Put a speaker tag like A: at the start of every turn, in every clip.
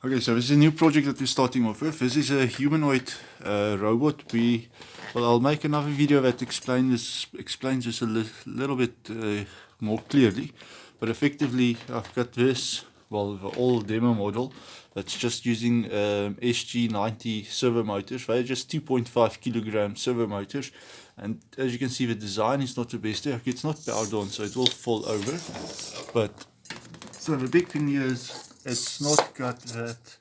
A: Okay, so this is a new project that we're starting off with. This is a humanoid robot. I'll make another video that explains this a little bit more clearly. But effectively, I've got this, the old demo model that's just using SG90 servo motors. They're just 2.5 kilogram servo motors. And as you can see, the design is not the best. It's not powered on, so it will fall over. So the big thing here is it's not got that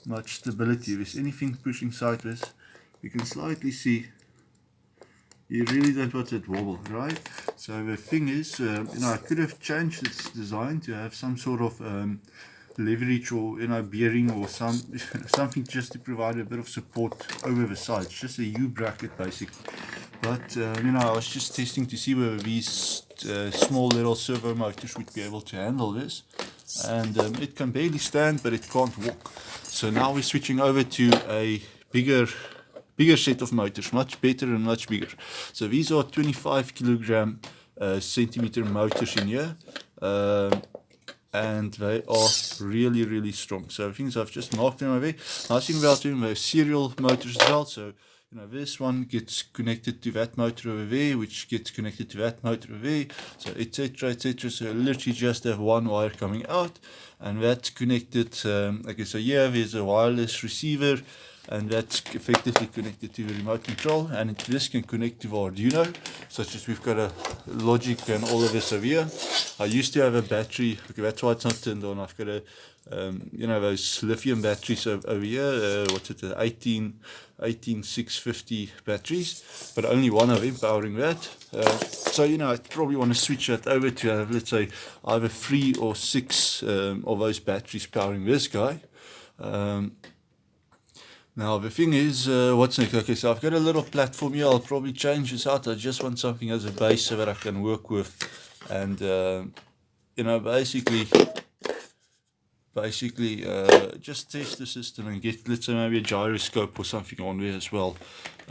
A: much stability. If there's anything pushing sideways, you can slightly see you really don't want it wobble, right? So the thing is, I could have changed its design to have some sort of leverage or bearing or something just to provide a bit of support over the sides, just a U bracket basically. But I was just testing to see whether these small little servo motors would be able to handle this, and it can barely stand, but it can't walk. So now we're switching over to a bigger set of motors, much better and much bigger. So these are 25 kilogram centimeter motors in here, and they are really strong. So things I've just marked them over there. Nice thing about them, they're serial motors as well. So this one gets connected to that motor over there, which gets connected to that motor over there, so etc, etc. So I literally just have one wire coming out, and that's connected. Okay, so here there's a wireless receiver, and that's effectively connected to the remote control, and this can connect to Arduino, such as we've got a logic and all of this over here. I used to have a battery. Okay, that's why it's not turned on. I've got a those lithium batteries over here, what's it, 18650 batteries, but only one of them powering that. So I probably want to switch that over to have, let's say, either 3 or 6 of those batteries powering this guy. Now the thing is, what's next? Okay, so I've got a little platform here. I'll probably change this out. I just want something as a base so that I can work with, and basically just test the system and get, let's say, maybe a gyroscope or something on there as well.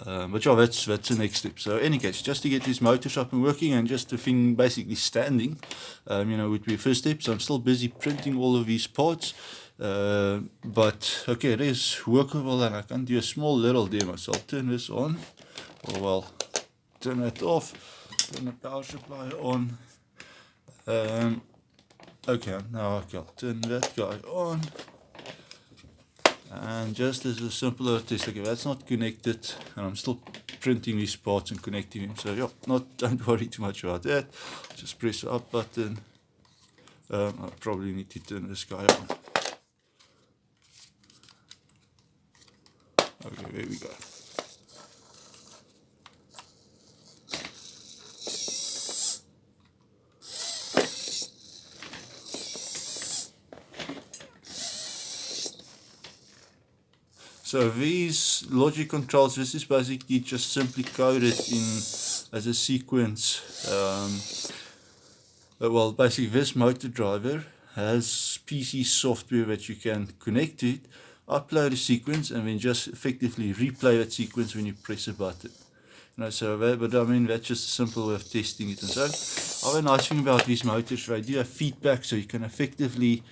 A: But yeah, that's the next step. So in any case, just to get these motors up and working, and just the thing basically standing, would be the first step. So I'm still busy printing all of these parts. But okay, it is workable, and I can do a small little demo. So I'll turn this on, or turn it off, turn the power supply on. Okay, now I'll turn that guy on, and just as a simpler test, okay, that's not connected, and I'm still printing these parts and connecting them. So yeah, don't worry too much about that. Just press the up button. I probably need to turn this guy on. Okay, there we go. So these logic controls, this is basically just simply coded in as a sequence. Basically this motor driver has PC software that you can connect to it, upload a sequence, and then just effectively replay that sequence when you press a button. That's just a simple way of testing it. And so, other nice thing about these motors, they do have feedback, so you can effectively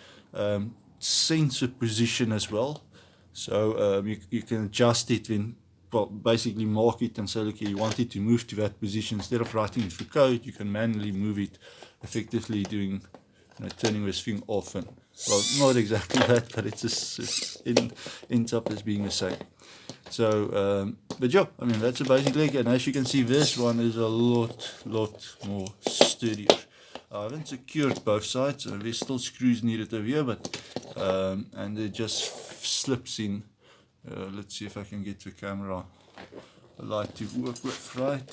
A: sense a position as well. So you can adjust it when, basically mark it and say, okay, you want it to move to that position. Instead of writing it through code, you can manually move it, effectively doing, turning this thing off. And not exactly that, but it ends up as being the same. So, but yeah, that's a basic leg, and as you can see, this one is a lot more sturdier. I haven't secured both sides, so there's still screws needed over here, but and it just slips in. Let's see if I can get the camera light to work with right.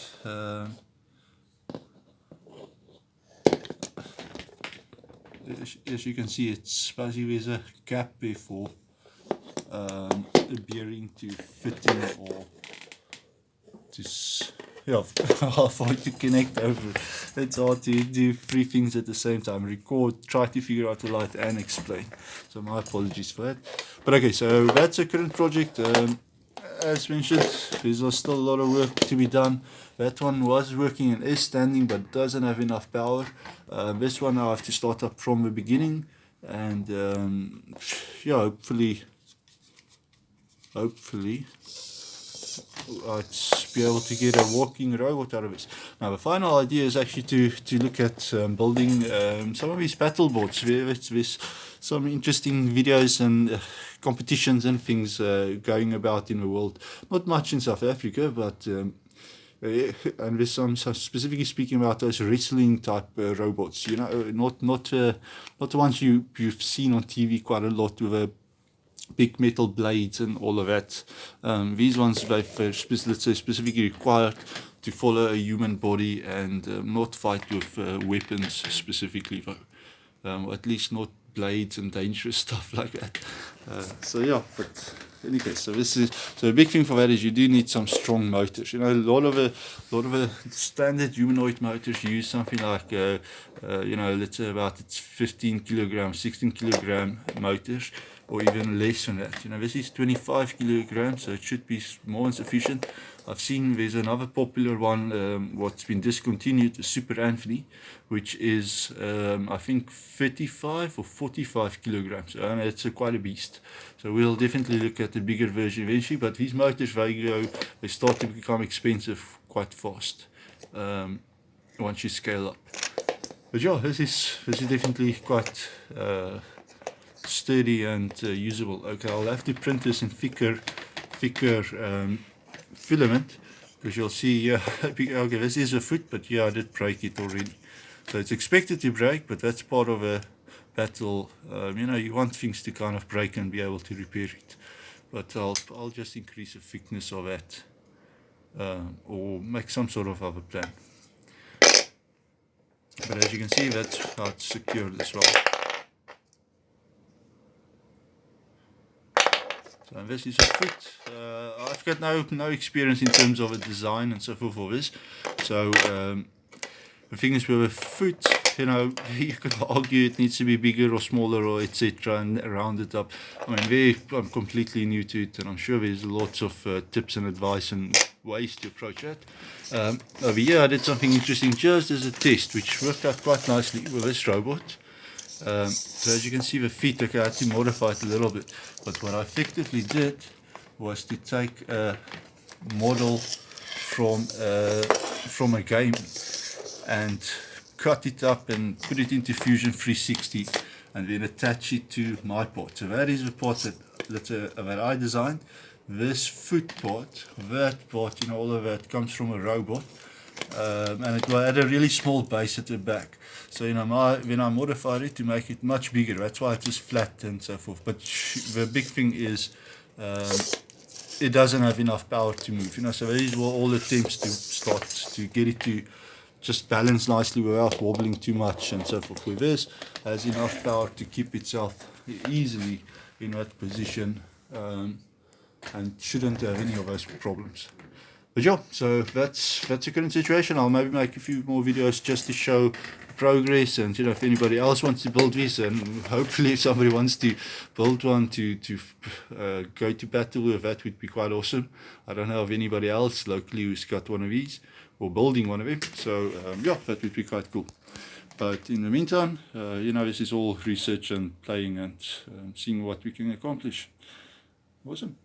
A: As you can see, it's basically there's a gap there for a bearing to fit in, or how far to connect over. It's hard to do 3 things at the same time: record, try to figure out the light, and explain. So my apologies for that. But okay, so that's a current project. As mentioned, there's still a lot of work to be done. That one was working and is standing, but doesn't have enough power. This one I have to start up from the beginning, and hopefully hopefully I'd be able to get a walking robot out of this. Now the final idea is actually to look at building some of these battle boards. There's some interesting videos and competitions and things going about in the world. Not much in South Africa, but and there's some specifically speaking about those wrestling type robots. You know, not the ones you've seen on TV quite a lot with a big metal blades and all of that. These ones they're specifically required to follow a human body and not fight with weapons specifically, though. Or at least not blades and dangerous stuff like that. So yeah, but anyway, so a big thing for that is you do need some strong motors. You know, a lot of the standard humanoid motors use something like you know, let's say about 15 kilogram, 16 kilogram motors, or even less than that. You know, this is 25 kilograms, so it should be more than sufficient. I've seen there's another popular one, what's been discontinued, the Super Anthony, which is I think 35 or 45 kilograms. And it's quite a beast. So we'll definitely look at the bigger version eventually. But these motors, they start to become expensive quite fast once you scale up. But yeah, this is definitely quite sturdy and usable. Okay, I'll have to print this in thicker filament, because you'll see okay, this is a foot, but yeah, I did break it already. So it's expected to break, but that's part of a battle. You know, you want things to kind of break and be able to repair it. But I'll just increase the thickness of that, or make some sort of other plan. But as you can see, that's how it's secured as well. So this is a foot. I've got no experience in terms of a design and so forth for this. So the thing is with a foot, you know, you could argue it needs to be bigger or smaller or etc. and round it up. I mean, I'm completely new to it, and I'm sure there's lots of tips and advice and ways to approach that. Over here I did something interesting just as a test, which worked out quite nicely with this robot. So as you can see, the feet, okay, I had to modify it a little bit, but what I effectively did was to take a model from a game and cut it up and put it into Fusion 360 and then attach it to my part. So that is the part that I designed. This foot part, that part, you know, all of that comes from a robot. And it had a really small base at the back. So, you know, when I modified it to make it much bigger, that's why it is flat and so forth. But the big thing is it doesn't have enough power to move. You know, so these were all attempts to start to get it to just balance nicely without wobbling too much and so forth. With this, has enough power to keep itself easily in that position and shouldn't have any of those problems. But yeah, so that's the current situation. I'll maybe make a few more videos just to show progress, and you know, if anybody else wants to build this, and hopefully if somebody wants to build one to go to battle with, that would be quite awesome. I don't know of anybody else locally who's got one of these or building one of them, so yeah, that would be quite cool. But in the meantime, you know, this is all research and playing and seeing what we can accomplish. Awesome.